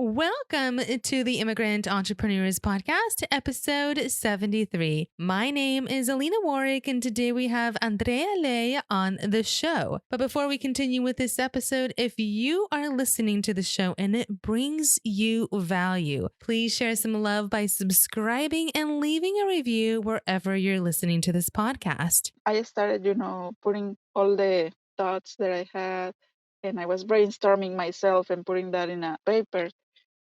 Welcome to the Immigrant Entrepreneurs Podcast, episode 73. My name is Alina Warwick, and today we have Andrea Ley on the show. But before we continue with this episode, if you are listening to the show and it brings you value, please share some love by subscribing and leaving a review wherever you're listening to this podcast. I started, putting all the thoughts that I had, and I was brainstorming myself and putting that in a paper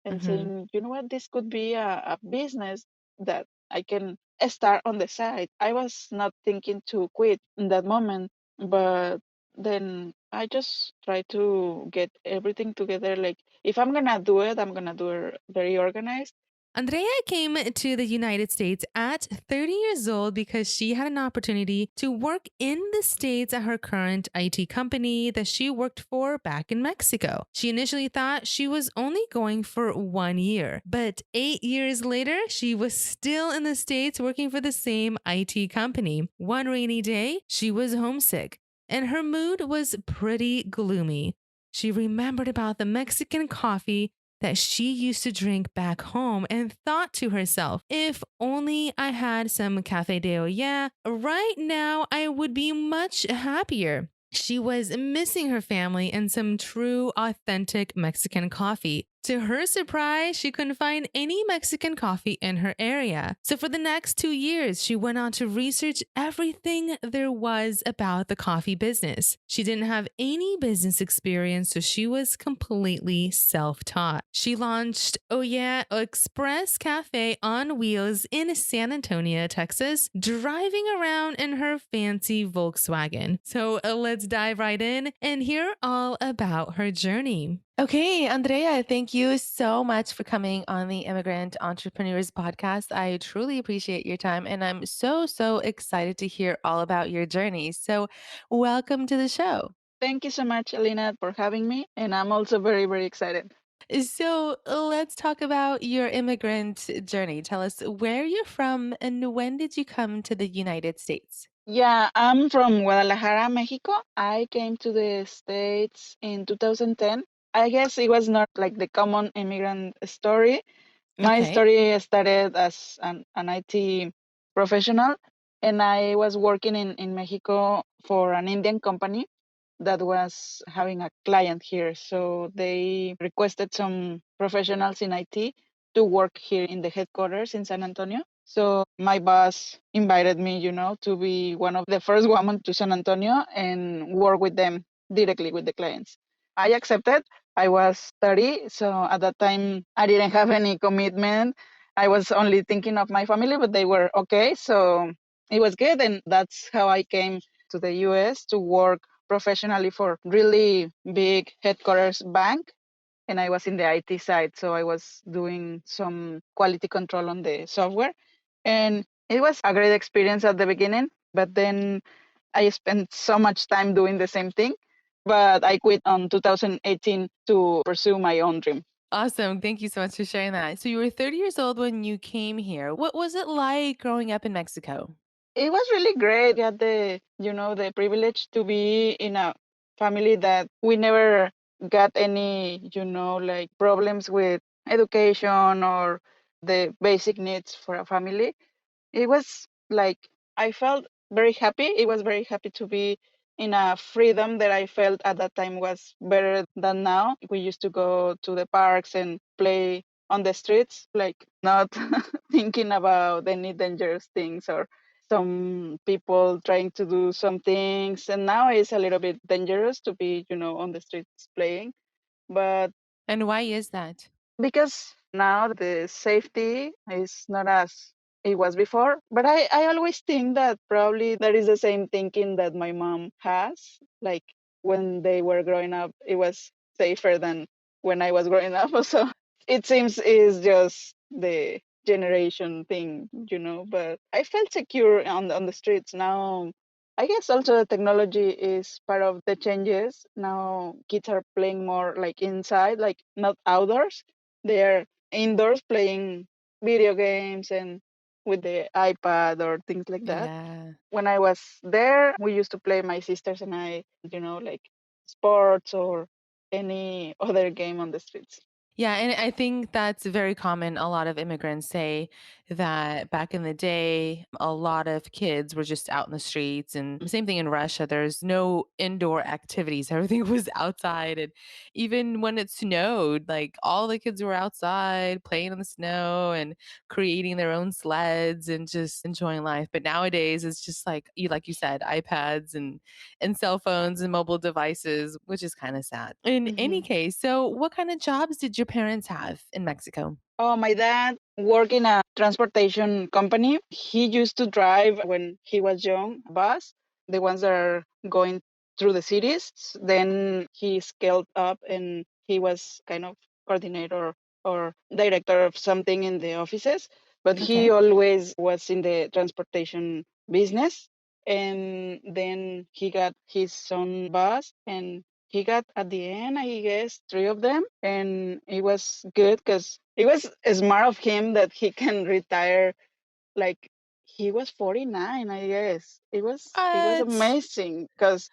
and Mm-hmm. saying, you know what, this could be a business that I can start on the side. I was not thinking to quit in that moment, but then I just try to get everything together. Like, if I'm gonna do it, I'm gonna do it very organized. Andrea came to the United States at 30 years old because she had an opportunity to work in the States at her current IT company that she worked for back in Mexico. She initially thought she was only going for 1 year, but 8 years later, she was still in the States working for the same IT company. One rainy day, she was homesick and her mood was pretty gloomy. She remembered about the Mexican coffee that she used to drink back home and thought to herself, if only I had some Cafe de Olla, right now I would be much happier. She was missing her family and some true, authentic Mexican coffee. To her surprise, she couldn't find any Mexican coffee in her area. So for the next 2 years, she went on to research everything there was about the coffee business. She didn't have any business experience, so she was completely self-taught. She launched Olla Express Cafe on wheels in San Antonio, Texas, driving around in her fancy Volkswagen. So let's dive right in and hear all about her journey. Okay, Andrea, thank you so much for coming on the Immigrant Entrepreneurs Podcast. I truly appreciate your time and I'm so excited to hear all about your journey. So, welcome to the show. Thank you so much, Alina, for having me, and I'm also very, very excited. So, let's talk about your immigrant journey. Tell us where you're from and when did you come to the United States? Yeah, I'm from Guadalajara, Mexico. I came to the States in 2010. I guess it was not like the common immigrant story. My Okay. story started as an IT professional, and I was working in Mexico for an Indian company that was having a client here. So they requested some professionals in IT to work here in the headquarters in San Antonio. So my boss invited me, to be one of the first women to San Antonio and work with them directly with the clients. I accepted. I was 30, so at that time I didn't have any commitment. I was only thinking of my family, but they were okay. So it was good. And that's how I came to the US to work professionally for really big headquarters bank, and I was in the IT side, so I was doing some quality control on the software, and it was a great experience at the beginning, but then I spent so much time doing the same thing, but I quit on 2018 to pursue my own dream. Awesome. Thank you so much for sharing that. So, you were 30 years old when you came here. What was it like growing up in Mexico? It was really great. I had the privilege to be in a family that we never got any, like problems with education or the basic needs for a family. It was like I felt very happy. It was very happy to be in a freedom that I felt at that time was better than now. We used to go to the parks and play on the streets, like not thinking about any dangerous things or some people trying to do some things. And now it's a little bit dangerous to be, on the streets playing. But And why is that? because now the safety is not as it was before. But I always think that probably that is the same thinking that my mom has. Like when they were growing up, it was safer than when I was growing up. So it seems is just the generation thing, But I felt secure on the streets now. I guess also the technology is part of the changes. Now kids are playing more like inside, like not outdoors. They're indoors playing video games and with the iPad or things like that. Yeah. When I was there, we used to play, my sisters and I, like sports or any other game on the streets. Yeah, and I think that's very common. A lot of immigrants say that back in the day, a lot of kids were just out in the streets. And same thing in Russia, there's no indoor activities. Everything was outside. And even when it snowed, like all the kids were outside playing in the snow and creating their own sleds and just enjoying life. But nowadays, it's just like you said, iPads and cell phones and mobile devices, which is kind of sad. In any Mhm. case, so what kind of jobs did your parents have in Mexico? Oh, my dad worked in a transportation company. He used to drive when he was young, bus, the ones that are going through the cities. Then he scaled up and he was kind of coordinator or director of something in the offices. But he Okay. always was in the transportation business. And then he got his own bus and he got at the end, I guess, three of them, and it was good because it was smart of him that he can retire like he was 49. I guess it was What? amazing because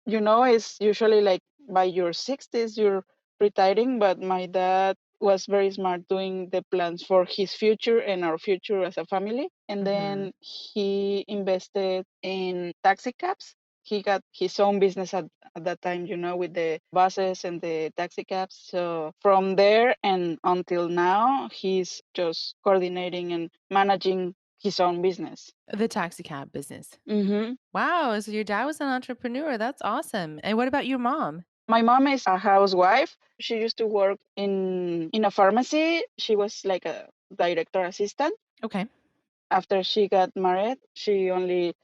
it's usually like by your 60s you're retiring, but my dad was very smart doing the plans for his future and our future as a family. And Mhm. then he invested in taxi cabs. He got his own business at that time, with the buses and the taxi cabs. So from there and until now, he's just coordinating and managing his own business. The taxi cab business. Hmm. Wow, so your dad was an entrepreneur. That's awesome. And what about your mom? My mom is a housewife. She used to work in a pharmacy. She was like a director assistant. Okay. After she got married, she only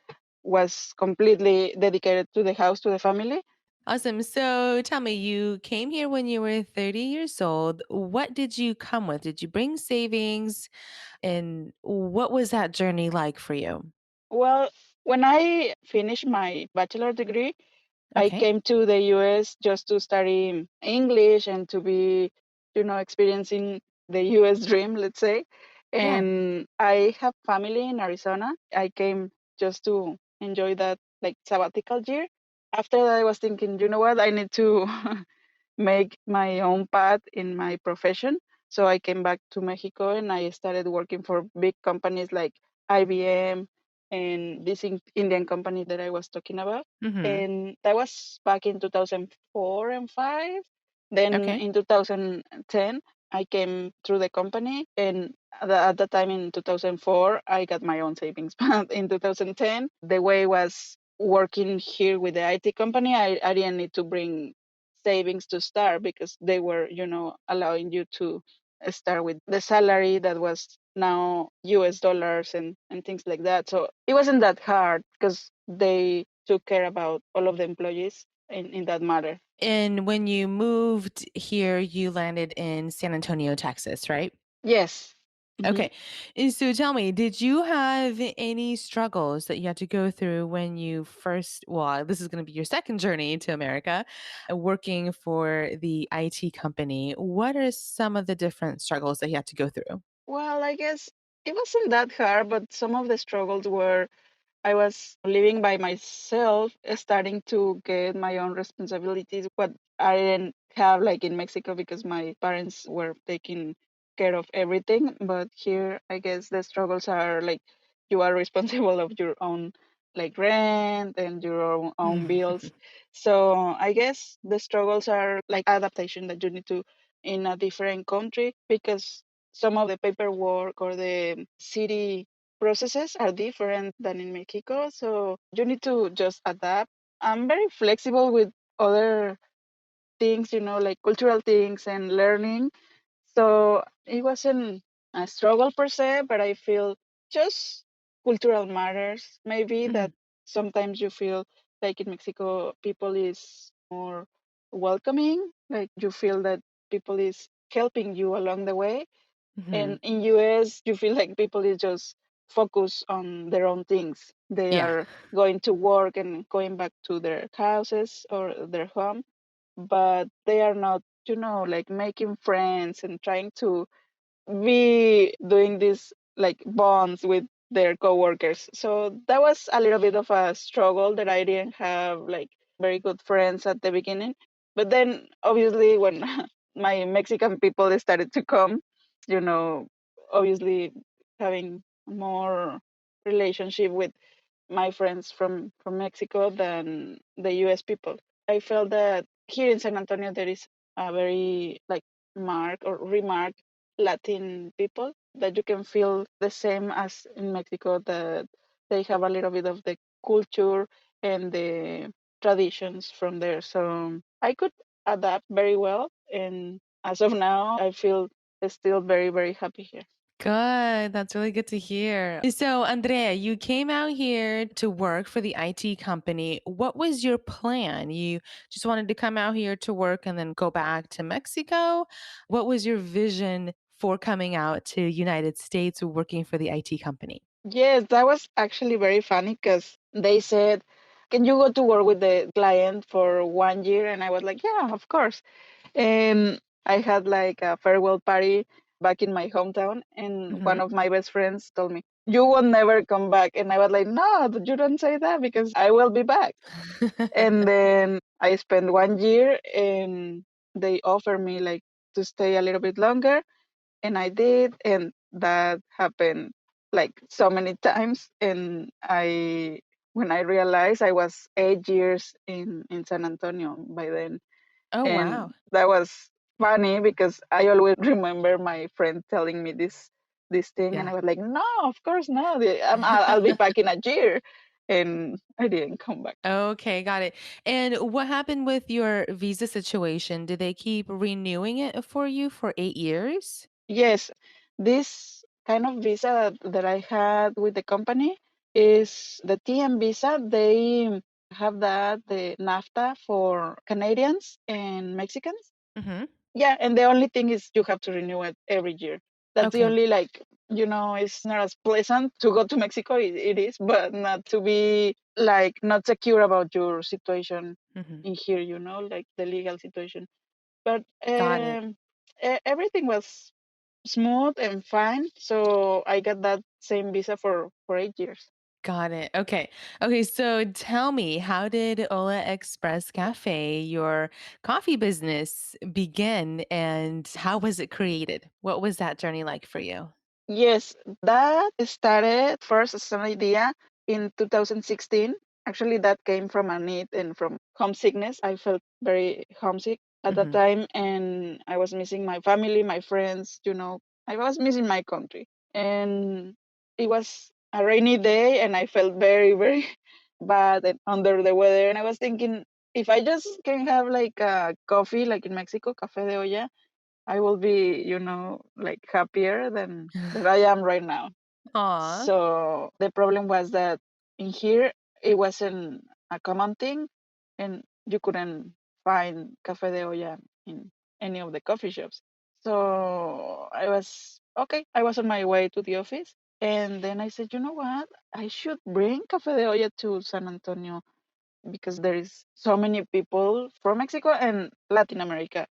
was completely dedicated to the house, to the family. Awesome. So tell me, you came here when you were 30 years old. What did you come with? Did you bring savings? And what was that journey like for you? Well, when I finished my bachelor degree, I Okay. came to the US just to study English and to be, experiencing the US dream, let's say. Yeah. And I have family in Arizona. I came just to enjoy that like sabbatical year. After that, I was thinking, you know what? I need to make my own path in my profession. So I came back to Mexico and I started working for big companies like IBM and this Indian company that I was talking about. Hmm. And that was back in 2004 and 5. Then Okay. in 2010, I came through the company. And at the time in 2004, I got my own savings. But in 2010, the way was working here with the IT company, I didn't need to bring savings to start because they were, allowing you to start with the salary that was now US dollars and things like that. So it wasn't that hard because they took care about all of the employees in that matter. And when you moved here, you landed in San Antonio, Texas, right? Yes. Hmm. Okay. And so tell me, did you have any struggles that you had to go through when you first, well, this is going to be your second journey to America, working for the IT company? What are some of the different struggles that you had to go through? Well, I guess it wasn't that hard, but some of the struggles were I was living by myself, starting to get my own responsibilities, what I didn't have like in Mexico because my parents were taking care of everything. But here, I guess the struggles are like you are responsible of your own like rent and your own bills. So I guess the struggles are like adaptation that you need to in a different country because some of the paperwork or the city processes are different than in Mexico, so you need to just adapt. I'm very flexible with other things, like cultural things and learning. So it wasn't a struggle per se, but I feel just cultural matters. Maybe that Mhm, sometimes you feel like in Mexico, people is more welcoming, like you feel that people is helping you along the way, and mhm. in US, you feel like people is just focused on their own things. They Yeah. are going to work and going back to their houses or their home, but they are not, like making friends and trying to be doing this like bonds with their coworkers. So that was a little bit of a struggle that I didn't have like very good friends at the beginning. But then obviously when my Mexican people started to come, you know, obviously having more relationship with my friends from Mexico than the US people. I felt that here in San Antonio there is a very like marked or remarked Latin people that you can feel the same as in Mexico, that they have a little bit of the culture and the traditions from there. So I could adapt very well, and as of now I feel still very, very happy here. Good. That's really good to hear. So, Andrea, you came out here to work for the IT company. What was your plan? You just wanted to come out here to work and then go back to Mexico? What was your vision for coming out to United States working for the IT company? Yes, that was actually very funny because they said, "Can you go to work with the client for 1 year?" And I was like, "Yeah, of course." And I had like a farewell party back in my hometown, and one Hmm. of my best friends told me, "You will never come back." And I was like, "No, you don't say that because I will be back." And then I spent 1 year, and they offered me like to stay a little bit longer, and I did, and that happened like so many times. And I, when I realized I was 8 years in San Antonio by then, Oh, and wow. that was funny because I always remember my friend telling me this thing, and Yeah. I was like, no, of course not. I'll be back in a year, and I didn't come back. Okay, got it. And what happened with your visa situation? Did they keep renewing it for you for 8 years? Yes, this kind of visa that I had with the company is the TM visa. They have that, the NAFTA for Canadians and Mexicans. Hmm. Yeah, and the only thing is you have to renew it every year. That's the Okay. only like, it's not as pleasant to go to Mexico. It is, but not to be like not secure about your situation Hmm. in here. Like the legal situation. But Got it. everything was smooth and fine. So I got that same visa for 8 years. Got it. Okay. Okay. So tell me, how did Olla Express Cafe, your coffee business, begin and how was it created? What was that journey like for you? Yes, that started first as an idea in 2016. Actually, that came from a need and from homesickness. I felt very homesick at that Hmm. time, and I was missing my family, my friends. I was missing my country. And it was a rainy day, and I felt very, very bad and under the weather. And I was thinking, if I just can have like a coffee, like in Mexico, Café de Olla, I will be, like happier than that I am right now. Aw. So the problem was that in here it wasn't a common thing, and you couldn't find Café de Olla in any of the coffee shops. So I was okay. I was on my way to the office, and then I said, you know what? I should bring Café de Olla to San Antonio because there is so many people from Mexico and Latin America.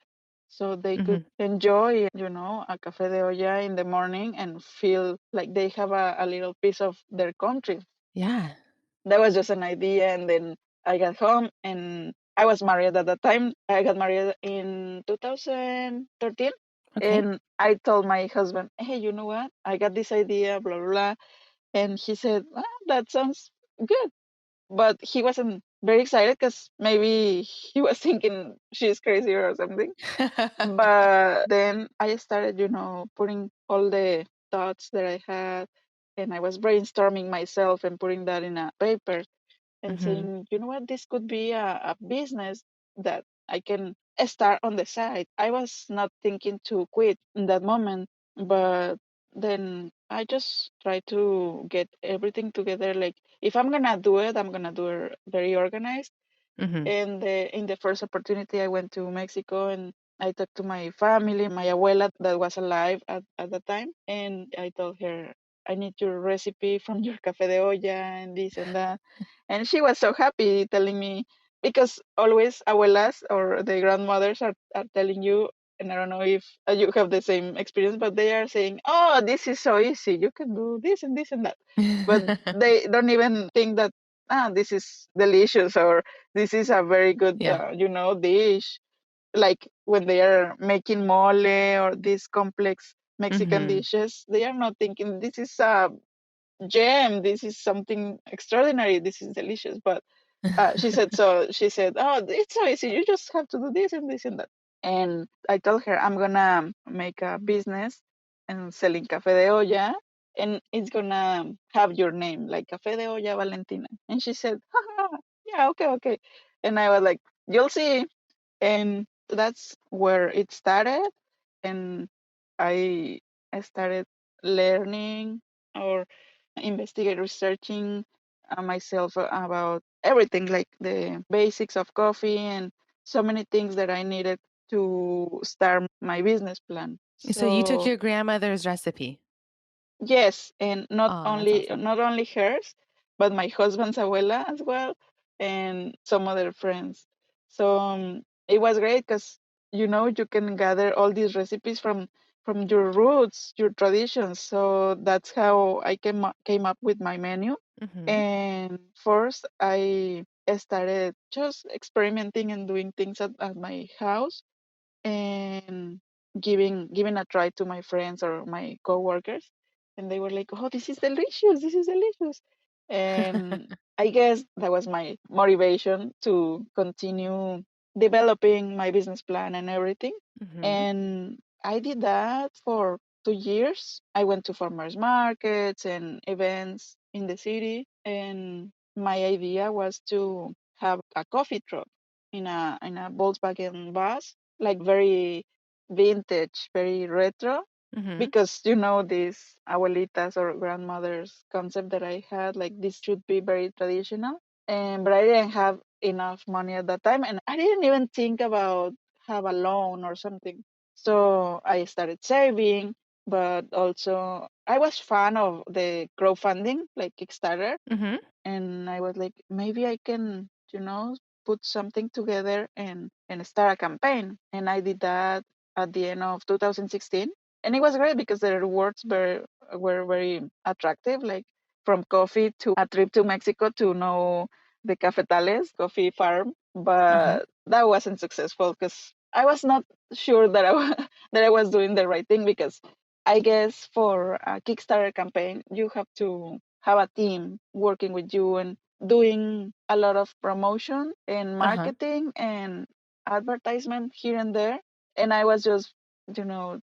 So they could Hmm. enjoy, a café de olla in the morning and feel like they have a little piece of their country. Yeah. That was just an idea. And then I got home, and I was married at that time. I got married in 2013. Okay. And I told my husband, hey, you know what? I got this idea, blah, blah, blah. And he said, that sounds good, but he wasn't very excited because maybe he was thinking she's crazy or something. But then I started, putting all the thoughts that I had, and I was brainstorming myself and putting that in a paper and Hmm. saying, you know what, this could be a business that I can start on the side. I was not thinking to quit in that moment, but then I just try to get everything together. Like, if I'm gonna do it, I'm gonna do it very organized. Hmm. And in the first opportunity, I went to Mexico, and I talked to my family, my abuela that was alive at the time. And I told her, I need your recipe from your café de olla and this and that. And she was so happy telling me, because always abuelas or the grandmothers are telling you, and I don't know if you have the same experience, but they are saying, oh, this is so easy. You can do this and that. But they don't even think that, this is delicious, or this is a very good, Yeah. dish. like when they are making mole or these complex Mexican Mhm. dishes, they are not thinking this is a gem, this is something extraordinary, this is delicious. But she said, so she said, oh, it's so easy. You just have to do this and this and that. And I told her I'm gonna make a business and selling cafe de olla, and it's gonna have your name, like Cafe de Olla Valentina. And she said, haha, yeah, okay, okay. And I was like, you'll see. And that's where it started. And I I started learning or investigate researching myself about everything, like the basics of coffee and so many things that I needed to start my business plan. So you took So your grandmother's recipe. yes, and not Oh, that's only awesome. not only hers, but my husband's abuela as well, and some other friends. So it was great because you can gather all these recipes from your roots, your traditions. So that's how I came up with my menu. Mhm. And first, I started just experimenting and doing things at my house and giving a try to my friends or my coworkers, and they were like, oh, this is delicious, this is delicious. And I guess that was my motivation to continue developing my business plan and everything. Mhm. And I did that for 2 years. I went to farmers markets and events in the city, and my idea was to have a coffee truck in a Volkswagen bus, like very vintage, very retro, Mhm. because these abuelitas or grandmothers concept that I had, like this should be very traditional. And but I didn't have enough money at that time, and I didn't even think about have a loan or something. So I started saving, but also I was fan of the crowdfunding, like Kickstarter, Mhm. and I was like, maybe I can, put something together and start a campaign. And I did that at the end of 2016, and it was great because the rewards were very attractive, like from coffee to a trip to Mexico to know the cafetales coffee farm. Uh-huh. But that wasn't successful because I was not sure that that I was doing the right thing, because I guess for a Kickstarter campaign, you have to have a team working with you and doing a lot of promotion and Uh-huh. marketing and advertisement here and there. And I was just,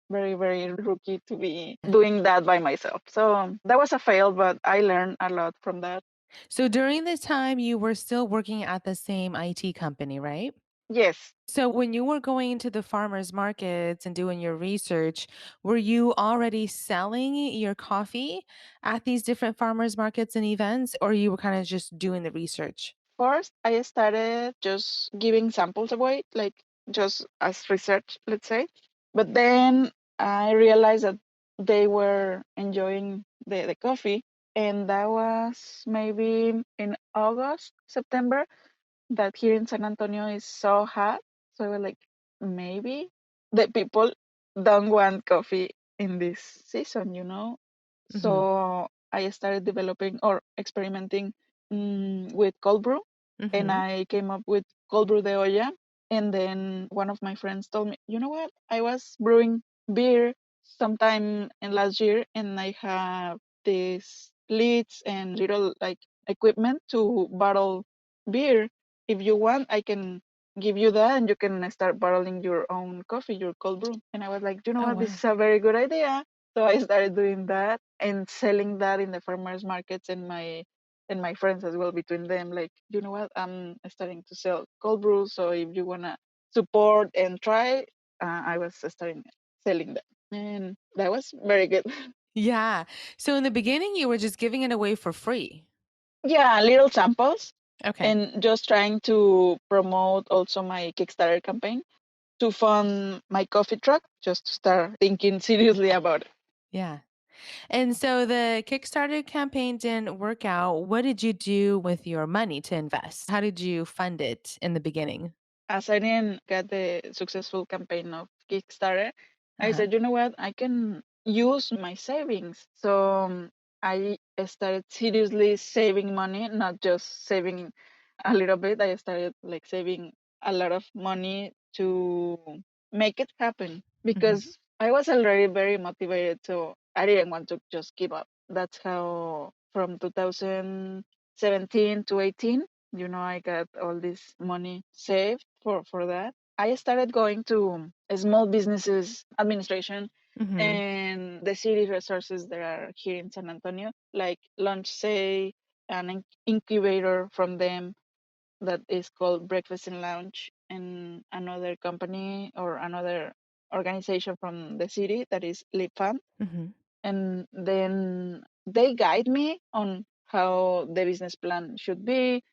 very, very rookie to be doing that by myself. So that was a fail, but I learned a lot from that. So during this time, you were still working at the same IT company, right? Yes. So when you were going to the farmers markets and doing your research, were you already selling your coffee at these different farmers markets and events, or you were kind of just doing the research? First, I started just giving samples away, like just as research, let's say. But then I realized that they were enjoying the coffee. And that was maybe in August, September, that here in San Antonio is so hot. So I was like, maybe the people don't want coffee in this season. Mhm. So I started developing or experimenting with cold brew, and Mhm. I came up with cold brew de olla. And then one of my friends told me, you know what? I was brewing beer sometime in last year, and I have these lids and little like equipment to bottle beer. If you want, I can give you that, and you can start bottling your own coffee, your cold brew. And I was like, you know Oh, what? This wow. is a very good idea. So I started doing that and selling that in the farmers markets, and my friends as well, between them, like, you know what, I'm starting to sell cold brew. So if you wanna support and try, I was starting selling that, and that was very good. Yeah. So in the beginning, you were just giving it away for free. Yeah, little samples, Okay. and just trying to promote also my Kickstarter campaign to fund my coffee truck, just to start thinking seriously about it. Yeah. And so the Kickstarter campaign didn't work out. What did you do with your money to invest? How did you fund it in the beginning? As I didn't get the successful campaign of Kickstarter, I Uh-huh. said, you know what, I can use my savings. So I started seriously saving money, not just saving a little bit. I started like saving a lot of money to make it happen Mhm. because I was already very motivated. So I didn't want to just give up. That's how from 2017 to 18, I got all this money saved for that. I started going to small businesses administration Mhm. and the city resources that are here in San Antonio, like Lunch Say, an incubator from them that is called Breakfast and Lounge, and another company or another organization from the city that is Lip Fund. Mhm. And then they guide me on how the business plan should be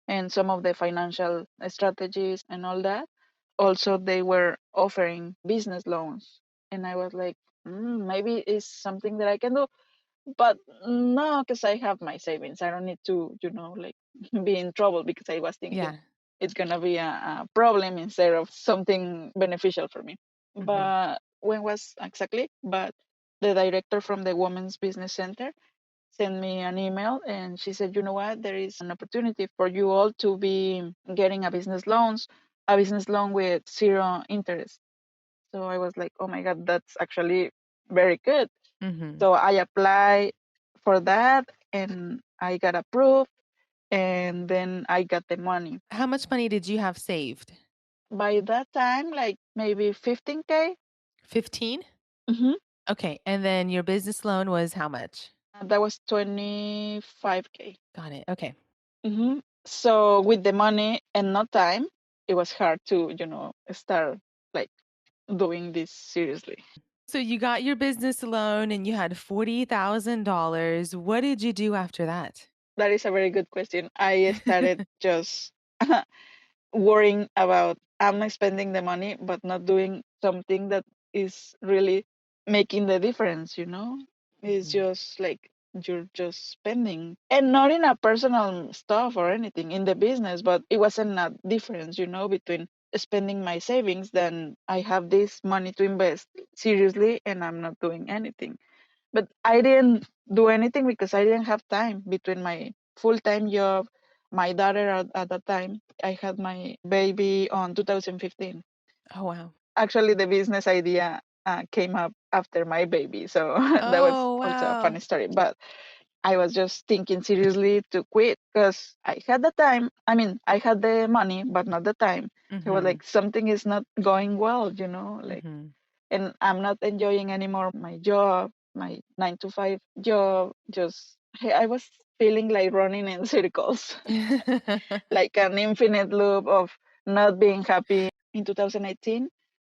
and some of the financial strategies and all that. Also, they were offering business loans. And I was like, maybe it's something that I can do. But no, because I have my savings. I don't need to, like be in trouble because I was thinking Yeah. it's gonna be a problem instead of something beneficial for me. Mhm. But when was exactly? But the director from the Women's Business Center sent me an email and she said, you know what, there is an opportunity for you all to be getting a business loan with zero interest. So I was like, oh my God, that's actually very good. Mhm. So I applied for that and I got approved and then I got the money. How much money did you have saved? By that time, like maybe 15K. 15? Hmm. Okay, and then your business loan was how much? That was 25K. Got it. Okay. So with the money and no time, it was hard to, start like doing this seriously. So you got your business loan and you had $40,000. What did you do after that? That is a very good question. I started just worrying about am I spending the money but not doing something that is really making the difference. It's Mhm. just like you're just spending and not in a personal stuff or anything in the business, but it wasn't a difference, between spending my savings than I have this money to invest seriously and I'm not doing anything. But I didn't do anything because I didn't have time between my full-time job, my daughter at that time. I had my baby on 2015. Oh, wow. Actually, the business idea came up after my baby, so that was Oh, also a wow. funny story. But I was just thinking seriously to quit because I had the time. I mean, I had the money, but not the time. So I was Mhm. like, something is not going well, like, Mhm. and I'm not enjoying anymore my job, my 9 to 5 job. Just I was feeling like running in circles, like an infinite loop of not being happy. In 2018,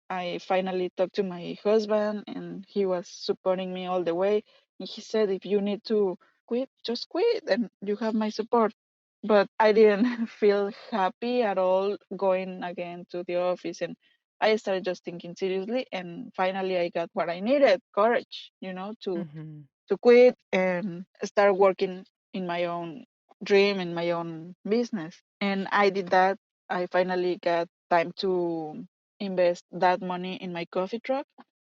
I finally talked to my husband, and he was supporting me all the way. And he said, if you need to quit, just quit, and you have my support. But I didn't feel happy at all going again to the office. And I started just thinking seriously. And finally, I got what I needed, courage, Mhm. to quit and start working in my own dream, in my own business. And I did that. I finally got time to invest that money in my coffee truck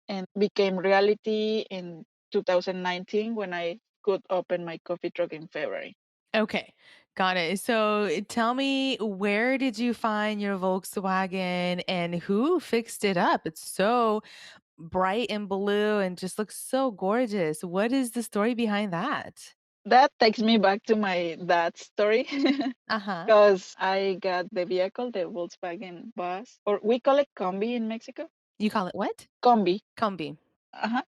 and became reality in 2019 when I could open my coffee truck in February. Okay. Got it. So tell me, where did you find your Volkswagen and who fixed it up? It's so bright and blue and just looks so gorgeous. What is the story behind that? That takes me back to my dad's story Uh-huh. because I got the vehicle, the Volkswagen bus, or we call it combi in Mexico. You call it what? Combi. Combi.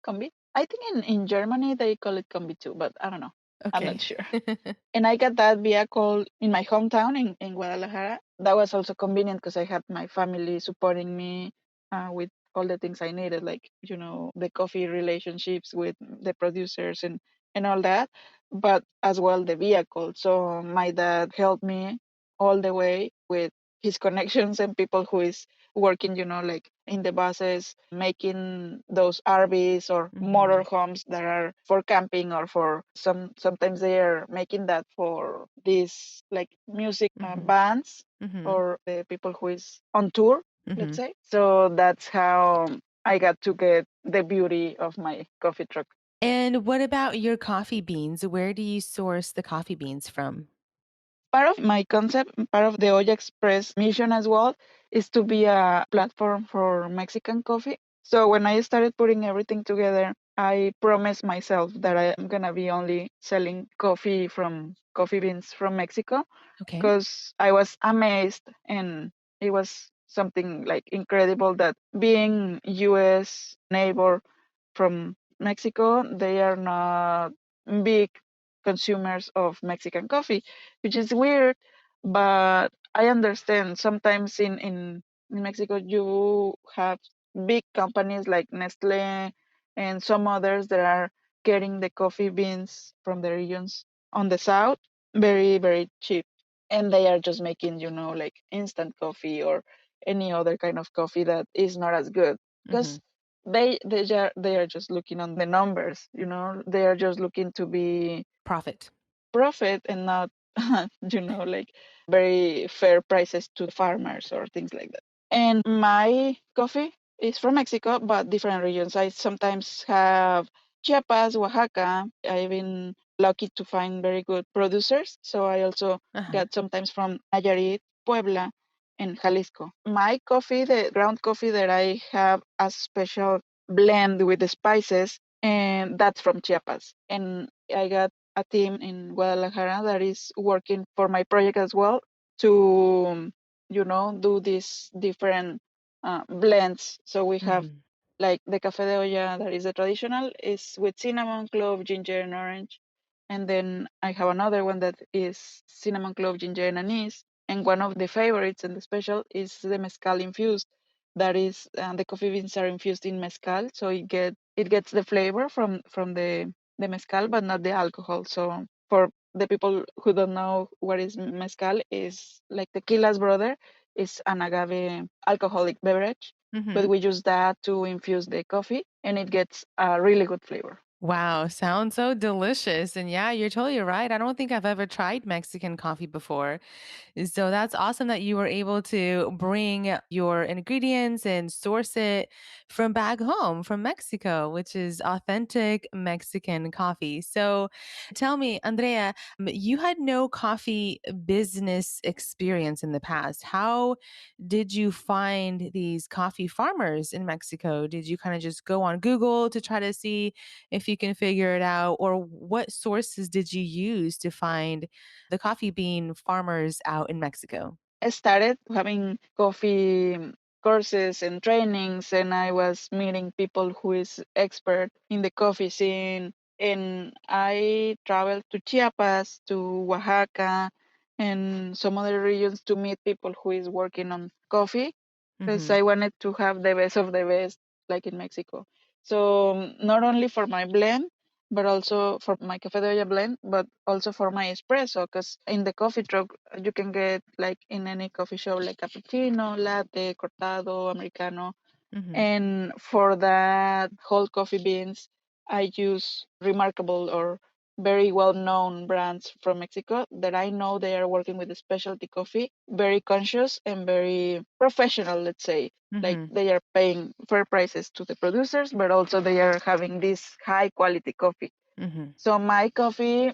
Combi. I think in Germany they call it combi too, but I don't know. I'm not Okay. sure. And I got that vehicle in my hometown in Guadalajara. That was also convenient because I had my family supporting me with all the things I needed, like, the coffee relationships with the producers and all that, but as well the vehicle. So my dad helped me all the way with his connections and people who is working, like in the buses, making those RVs or motor Mhm. homes that are for camping or for sometimes they are making that for these like music Mhm. bands Mhm. or the people who is on tour, let's Mhm. say. So that's how I got to get the beauty of my coffee truck. And what about your coffee beans? Where do you source the coffee beans from? Part of my concept, part of the Olla Express mission as well, is to be a platform for Mexican coffee. So when I started putting everything together, I promised myself that I am gonna be only selling coffee from coffee beans from Mexico, Okay. because I was amazed, and it was something like incredible that being US neighbor from Mexico, they are not big consumers of Mexican coffee, which is weird, but I understand. Sometimes in Mexico, you have big companies like Nestle and some others that are getting the coffee beans from the regions on the south very, very cheap. And they are just making, like instant coffee or any other kind of coffee that is not as good. Mm-hmm. Because they are just looking on the numbers, they are just looking to be Profit. profit and not like very fair prices to farmers or things like that. And my coffee is from Mexico, but different regions. I sometimes have Chiapas, Oaxaca. I've been lucky to find very good producers, so I also Uh-huh. get sometimes from Nayarit, Puebla, and Jalisco. My coffee, the ground coffee that I have a special blend with the spices, and that's from Chiapas. And I got a team in Guadalajara that is working for my project as well to, do these different blends. So we have Mm-hmm. like the cafe de olla that is the traditional is with cinnamon, clove, ginger, and orange. And then I have another one that is cinnamon, clove, ginger, and anise. And one of the favorites and the special is the mezcal infused. That is, the coffee beans are infused in mezcal, so it gets the flavor from the mezcal, but not the alcohol. So for the people who don't know what is mezcal, is like tequila's brother, is an agave alcoholic beverage, but Mm-hmm. we use that to infuse the coffee, and it gets a really good flavor. Wow, sounds so delicious. And yeah, you're totally right. I don't think I've ever tried Mexican coffee before. So that's awesome that you were able to bring your ingredients and source it from back home, from Mexico, which is authentic Mexican coffee. So tell me, Andrea, you had no coffee business experience in the past. How did you find these coffee farmers in Mexico? Did you kind of just go on Google to try to see if you can figure it out? Or what sources did you use to find the coffee bean farmers out in Mexico? I started having coffee courses and trainings, and I was meeting people who is expert in the coffee scene. And I traveled to Chiapas, to Oaxaca, and some other regions to meet people who is working on coffee, because Mm-hmm. I wanted to have the best of the best, like in Mexico. So not only for my blend, but also for my cafe de olla blend, but also for my espresso. Because in the coffee truck, you can get like in any coffee shop, like cappuccino, latte, cortado, americano, Mm-hmm. and for that whole coffee beans, I use remarkable or very well known brands from Mexico that I know they are working with the specialty coffee, very conscious and very professional, let's say. Like Mm-hmm. they are paying fair prices to the producers, but also they are having this high quality coffee. Mm-hmm. So my coffee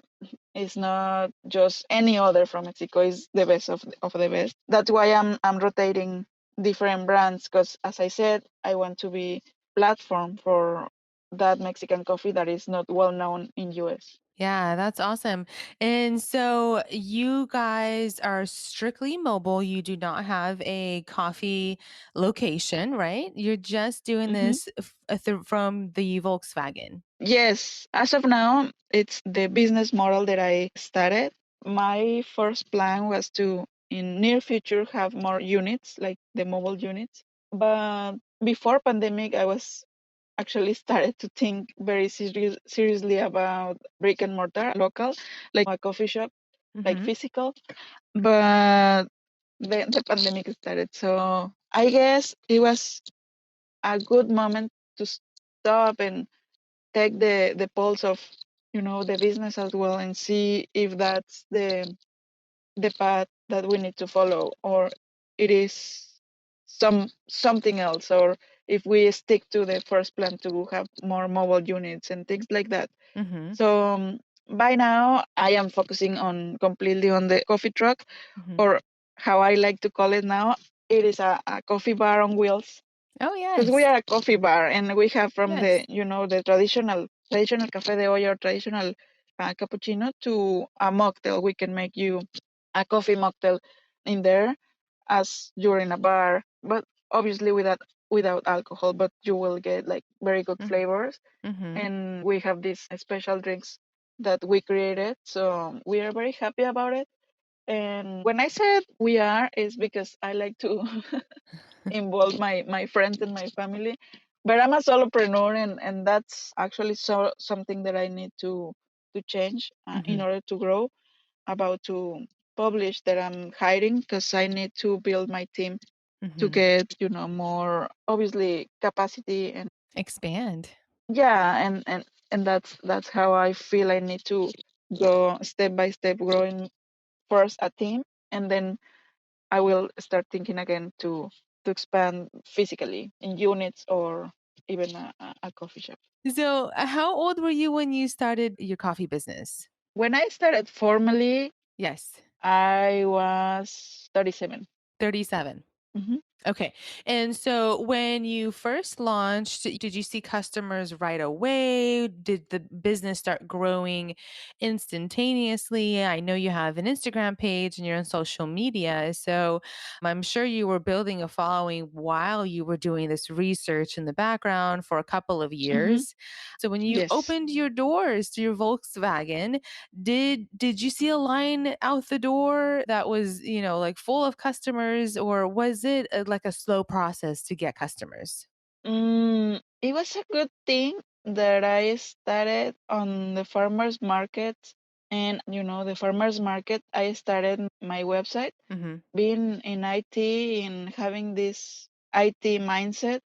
is not just any other from Mexico. It's the best of the best. That's why I'm rotating different brands, because as I said, I want to be platform for that Mexican coffee that is not well known in US. Yeah, that's awesome. And so you guys are strictly mobile. You do not have a coffee location, right? You're just doing Hmm. this from the Volkswagen. Yes, as of now, it's the business model that I started. My first plan was to, in near future, have more units, like the mobile units. But before pandemic, I was actually started to think very seriously about brick and mortar local, like a coffee shop, like Mm-hmm. physical. But then the pandemic started, so I guess it was a good moment to stop and take the pulse of, the business as well, and see if that's the path that we need to follow, or it is something else, or if we stick to the first plan to have more mobile units and things like that. Mm-hmm. So by now I am focusing on completely on the coffee truck, Mm-hmm. or how I like to call it now, it is a coffee bar on wheels, Oh, because we yes. are a coffee bar and we have from Yes. the the traditional cafe de olla or traditional cappuccino to a mocktail. We can make you a coffee mocktail in there as you're in a bar, but obviously without alcohol, but you will get like very good Mhm. flavors. Mhm. And we have these special drinks that we created, so we are very happy about it. And when I said we are, is because I like to involve my friends and my family. But I'm a solopreneur, and that's actually something that I need to change in Mhm. order to grow. About to publish that I'm hiring because I need to build my team to Mhm. get more obviously capacity. And Expand. yeah, and that's how I feel I need to go step by step, growing first a team, and then I will start thinking again to expand physically in units or even a coffee shop. So, how old were you when you started your coffee business? When I started formally, Yes. I was 37. 37. Hmm. Okay. And so when you first launched, did you see customers right away? Did the business start growing instantaneously? I know you have an Instagram page and you're on social media. So I'm sure you were building a following while you were doing this research in the background for a couple of Hmm. years. So when you Yes. opened your doors to your Volkswagen, did you see a line out the door that was, like full of customers, or was it like a slow process to get customers? It was a good thing that I started on the farmers market. And the farmers market, I started my website. Mhm. Being in IT and having this IT mindset,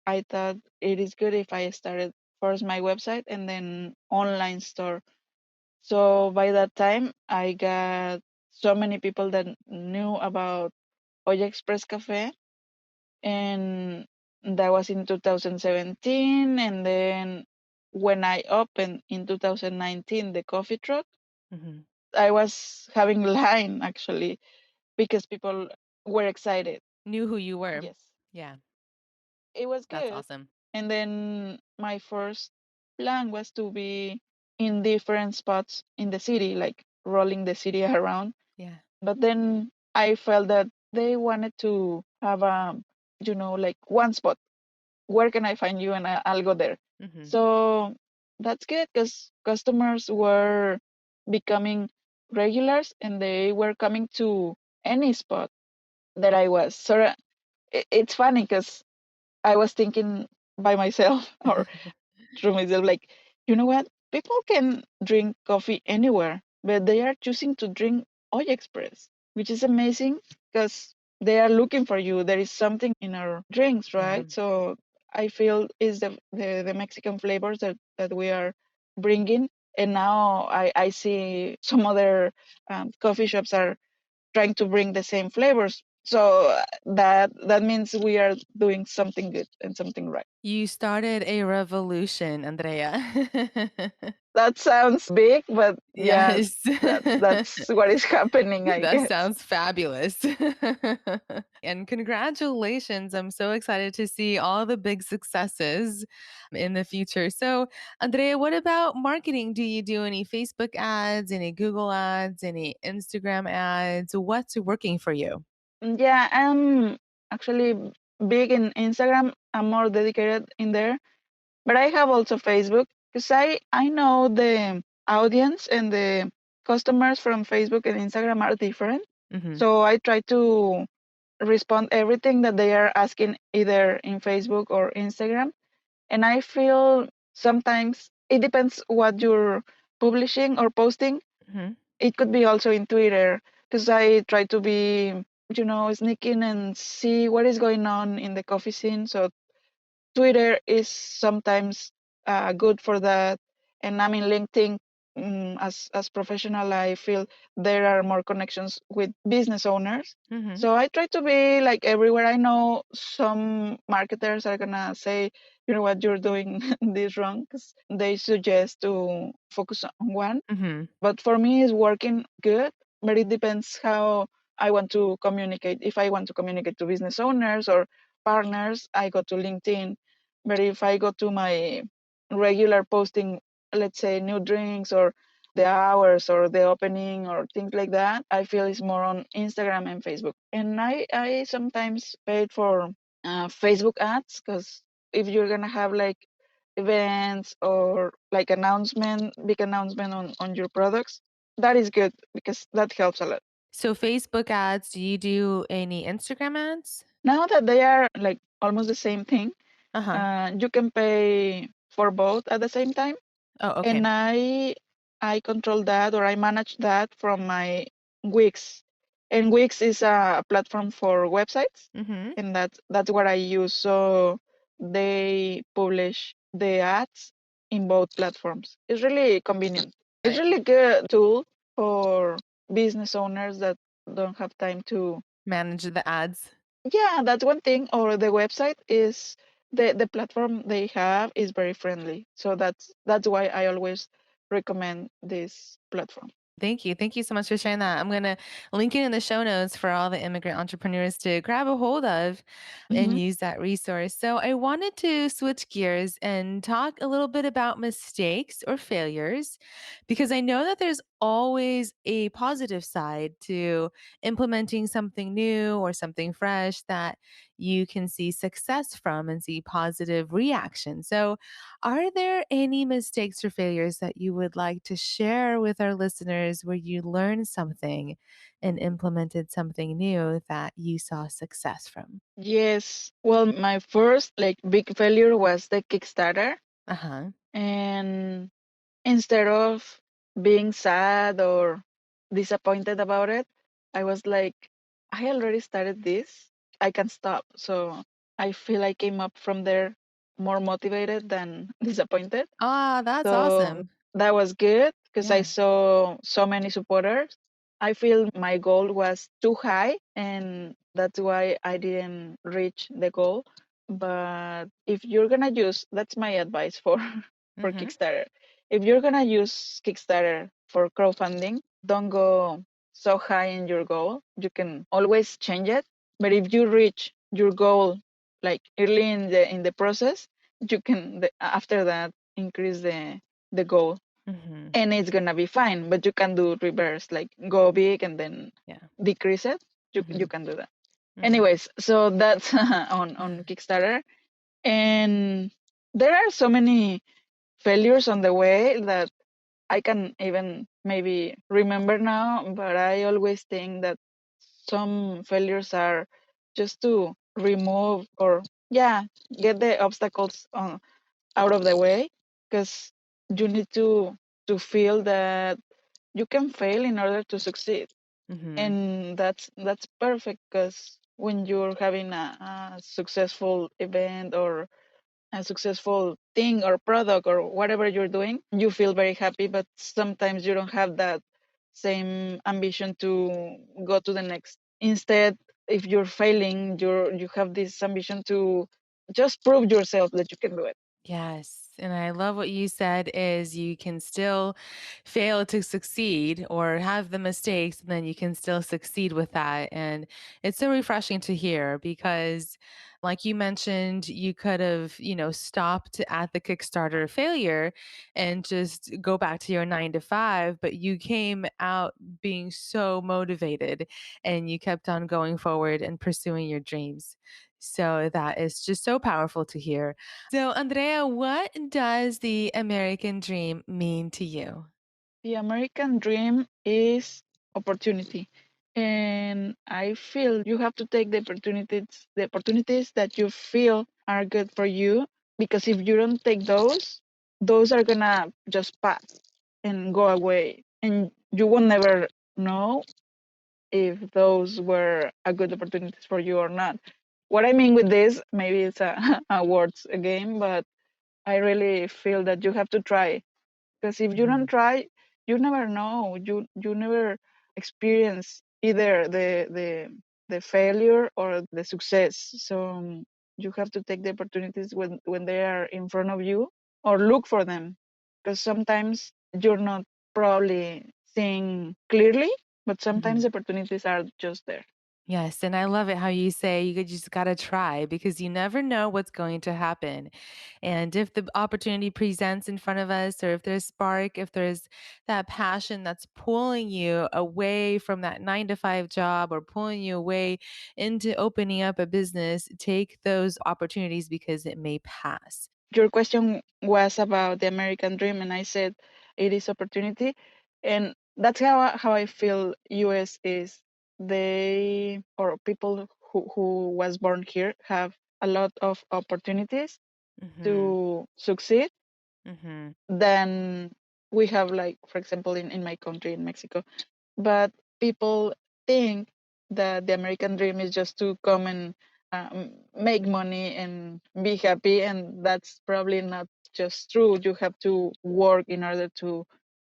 I thought it is good if I started first my website and then online store. So by that time, I got so many people that knew about Olla Express Cafe, and that was in 2017. And then when I opened in 2019 the coffee truck, Mhm. I was having line actually because people were excited. Knew who you were. Yes, Yeah, it was that's good. awesome. And then my first plan was to be in different spots in the city, like rolling the city around. Yeah. But then I felt that they wanted to have like one spot. Where can I find you? And I'll go there. Mhm. So that's good because customers were becoming regulars and they were coming to any spot that I was. So it's funny because I was thinking by myself or through myself, like, you know what? People can drink coffee anywhere, but they are choosing to drink Olla Express, which is amazing because they are looking for you. There is something in our drinks, Yeah. right? So I feel is the Mexican flavors that we are bringing. And now I see some other coffee shops are trying to bring the same flavors. So that means we are doing something good and something right. You started a revolution, Andrea. That sounds big, but yeah, Yes. that's what is happening, I That guess. sounds fabulous. And congratulations. I'm so excited to see all the big successes in the future. So, Andrea, what about marketing? Do you do any Facebook ads, any Google ads, any Instagram ads? What's working for you? Yeah, I'm actually big in Instagram. I'm more dedicated in there, but I have also Facebook because I know the audience and the customers from Facebook and Instagram are different. Hmm. So I try to respond everything that they are asking either in Facebook or Instagram. And I feel sometimes it depends what you're publishing or posting. Hmm. It could be also in Twitter because I try to be, sneaking and see what is going on in the coffee scene. So Twitter is sometimes good for that. And I mean, LinkedIn, as professional, I feel there are more connections with business owners. Hmm. So I try to be like everywhere. I know some marketers are gonna say, you know what, you're doing this wrong because they suggest to focus on one. Hmm. But for me, it's working good. But it depends how. I want to communicate. If I want to communicate to business owners or partners, I go to LinkedIn. But if I go to my regular posting, let's say new drinks or the hours or the opening or things like that, I feel it's more on Instagram and Facebook. And I sometimes paid for Facebook ads, because if you're gonna have like events or like big announcement on your products, that is good because that helps a lot. So Facebook ads, do you do any Instagram ads? Now that they are like almost the same thing, Uh-huh. you can pay for both at the same time. Oh, okay. And I control that, or I manage that from my Wix. And Wix is a platform for websites, Mm-hmm. and that's what I use. So they publish the ads in both platforms. It's really convenient. It's Right. really good tool for business owners that don't have time to. Manage the ads. Yeah, that's one thing. Or the website is the platform they have is very friendly. So that's why I always recommend this platform. Thank you. Thank you so much for sharing that. I'm going to link it in the show notes for all the immigrant entrepreneurs to grab a hold of and Hmm. use that resource. So, I wanted to switch gears and talk a little bit about mistakes or failures because I know that there's always a positive side to implementing something new or something fresh that you can see success from and see positive reaction. So, are there any mistakes or failures that you would like to share with our listeners where you learned something and implemented something new that you saw success from? Yes. Well, my first like big failure was the Kickstarter. Uh huh. And instead of being sad or disappointed about it, I was like, I already started this. I can stop. So I feel I came up from there more motivated than disappointed. Ah, that's So awesome. that was good because I Yeah. saw so many supporters. I feel my goal was too high, and that's why I didn't reach the goal. But if you're gonna use, that's my advice for for Mm-hmm. Kickstarter. If you're gonna use Kickstarter for crowdfunding, don't go so high in your goal. You can always change it. But if you reach your goal like early in the process, you can after that increase the goal, Mm-hmm. and it's gonna be fine. But you can do reverse, like go big and then Yeah. decrease it. You Mm-hmm. can do that. Mm-hmm. Anyways, so that's on Kickstarter. And there are so many failures on the way that I can even maybe remember now, but I always think that some failures are just to remove, or yeah, get the obstacles out of the way, because you need to feel that you can fail in order to succeed. Mm-hmm. And that's perfect, because when you're having a successful event or a successful thing or product or whatever you're doing, you feel very happy. But sometimes you don't have that same ambition to go to the next. Instead, if you're failing, you have this ambition to just prove yourself that you can do it. Yes. And I love what you said is you can still fail to succeed or have the mistakes and then you can still succeed with that. And it's so refreshing to hear because like you mentioned, you could have, stopped at the Kickstarter failure and just go back to your 9 to 5, but you came out being so motivated and you kept on going forward and pursuing your dreams. So that is just so powerful to hear. So, Andrea, what does the American dream mean to you? The American dream is opportunity. And I feel you have to take the opportunities that you feel are good for you, because if you don't take those are gonna just pass and go away. And you will never know if those were a good opportunities for you or not. What I mean with this, maybe it's a, a words game, but I really feel that you have to try, because if you don't Mhm. try, you never know. You never experience either the failure or the success. So you have to take the opportunities when they are in front of you, or look for them, because sometimes you're not probably seeing clearly, but sometimes Mhm. opportunities are just there. Yes, and I love it how you say you just gotta try because you never know what's going to happen. And if the opportunity presents in front of us, or if there's spark, if there's that passion that's pulling you away from that 9 to 5 job or pulling you away into opening up a business, take those opportunities because it may pass. Your question was about the American dream, and I said it is opportunity, and that's how I feel. US is, they, or people who was born here have a lot of opportunities Mhm. to succeed. Mhm. Then we have, like, for example, in my country, in Mexico, but people think that the American dream is just to come and make money and be happy, and that's probably not just true. You have to work in order to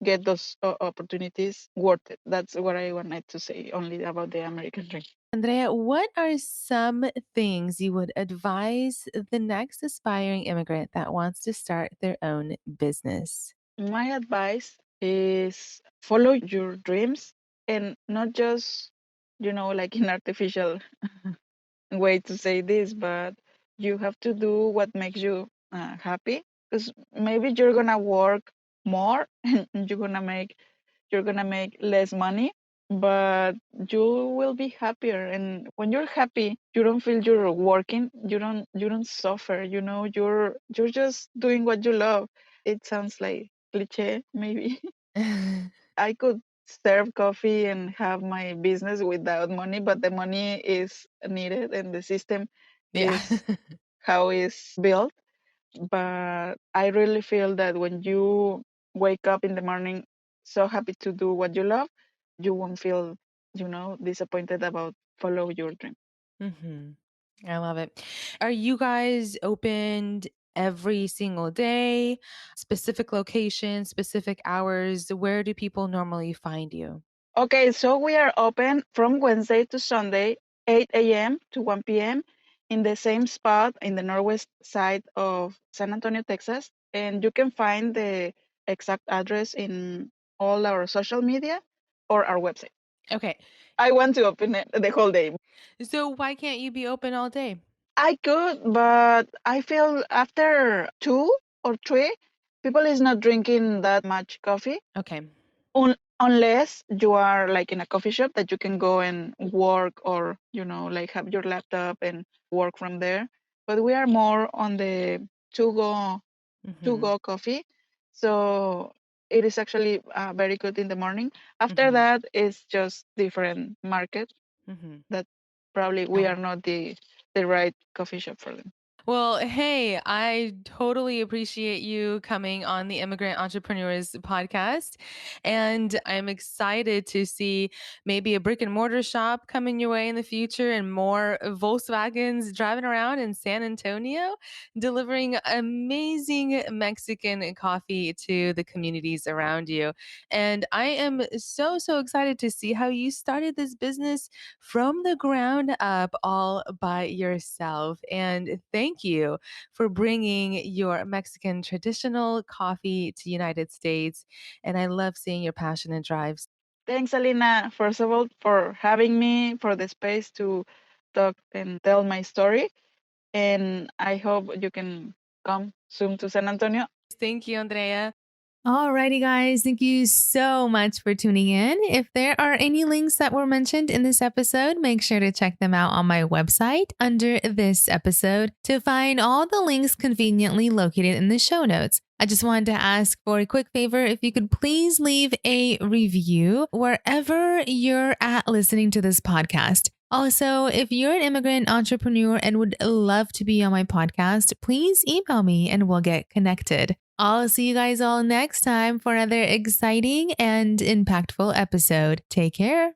get those opportunities worth it. That's what I wanted to say only about the American dream. Andrea, what are some things you would advise the next aspiring immigrant that wants to start their own business? My advice is follow your dreams, and not just, like in artificial way to say this, but you have to do what makes you happy. Because maybe you're gonna work more and you're gonna make less money, but you will be happier. And when you're happy, you don't feel you're working. You don't suffer. You're just doing what you love. It sounds like cliche, maybe. I could serve coffee and have my business without money, but the money is needed and the system Yeah. is how it's built. But I really feel that when you wake up in the morning so happy to do what you love, you won't feel, disappointed about follow your dream. hmm I love it. Are you guys opened every single day? Specific locations, specific hours? Where do people normally find you? Okay, so we are open from Wednesday to Sunday, 8 a.m. to 1 p.m. in the same spot in the northwest side of San Antonio, Texas. And you can find the exact address in all our social media or our website. Okay. I want to open it the whole day. So why can't you be open all day? I could, but I feel after 2 or 3, people is not drinking that much coffee. Okay. Unless you are like in a coffee shop that you can go and work, or like have your laptop and work from there. But we are more on the to go to hmm go coffee, so it is actually very good in the morning. After hmm that, it's just different market hmm that probably we Got are it. not the right coffee shop for them. Well, hey, I totally appreciate you coming on the Immigrant Entrepreneurs podcast. And I'm excited to see maybe a brick and mortar shop coming your way in the future and more Volkswagens driving around in San Antonio, delivering amazing Mexican coffee to the communities around you. And I am so, so excited to see how you started this business from the ground up all by yourself. And thank you for bringing your Mexican traditional coffee to United States. And I love seeing your passion and drives. Thanks, Alina, first of all, for having me, for the space to talk and tell my story. And I hope you can come soon to San Antonio. Thank you, Andrea. Alrighty, guys. Thank you so much for tuning in. If there are any links that were mentioned in this episode, make sure to check them out on my website under this episode to find all the links conveniently located in the show notes. I just wanted to ask for a quick favor if you could please leave a review wherever you're at listening to this podcast. Also, if you're an immigrant entrepreneur and would love to be on my podcast, please email me and we'll get connected. I'll see you guys all next time for another exciting and impactful episode. Take care.